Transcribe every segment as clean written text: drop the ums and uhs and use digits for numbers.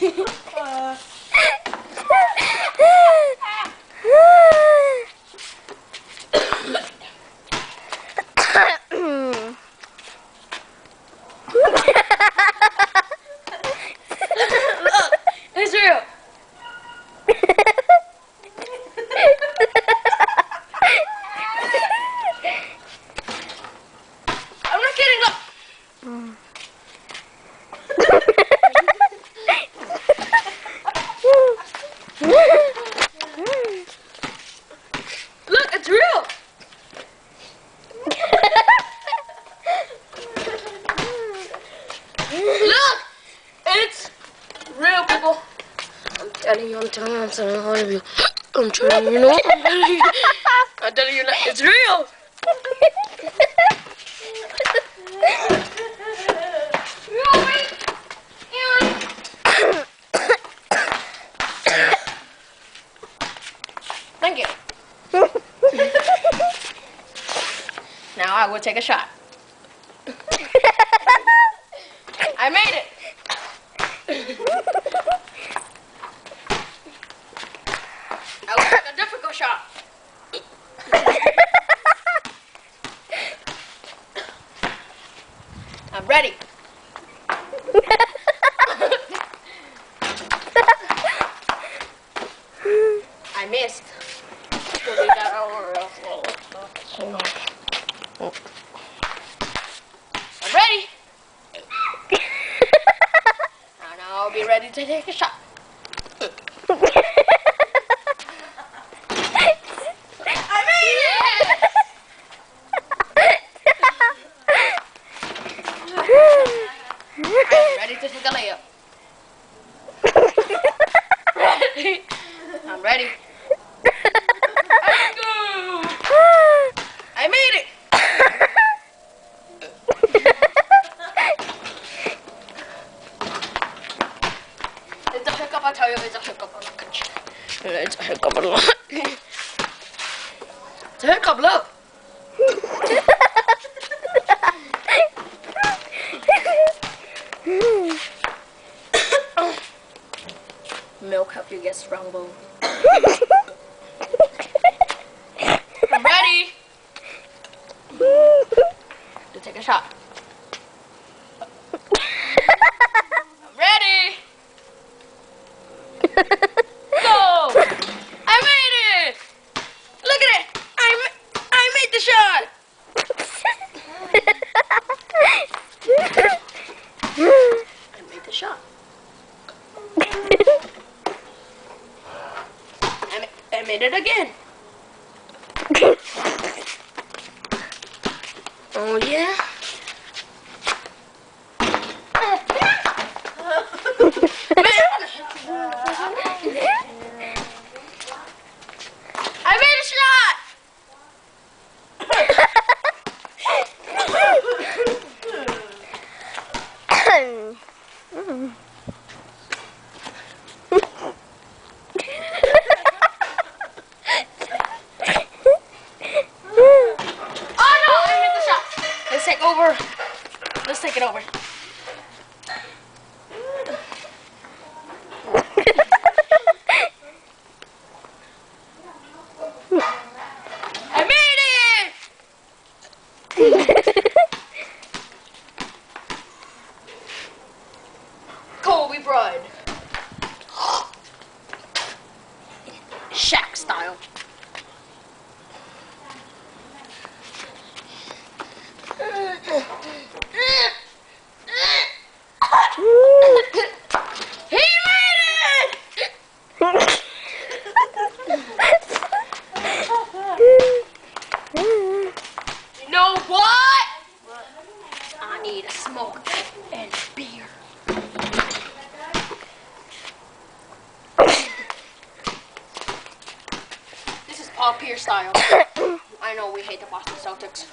Look, it's real. I'm not kidding. Look. Look, it's real. Look, it's real, people. I'm telling you, all of you. I'm telling you, I'm telling you, like, it's real. Thank you. Now I will take a shot. I made it. I will take a difficult shot. I'm ready. I missed. I'm ready. Now I'll be ready to take a shot. I made it! I'm ready to take a layup. I'm ready. Let's go! I made it! It's a hiccup, I'll tell you, it's a hiccup. It's a hiccup a lot. It's a hiccup, look! Milk help you get strong bone. I'm ready to take a shot. I'm ready. Go! I made it! Look at it! I made the shot! I made the shot. I made it again. Oh yeah. I made a shot. Let's take it over. I made it! Kobe Bryant. Shaq style. He made it! You know what? I need a smoke and beer. This is Paul Pierce style. I know we hate the Boston Celtics.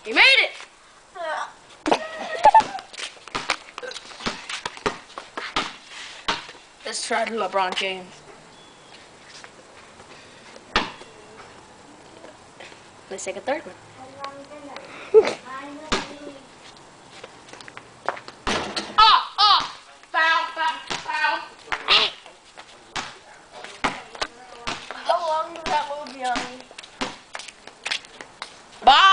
You made it! Let's try LeBron James. Let's take a third one. Foul, foul, foul. How long does that move, Young? Bye.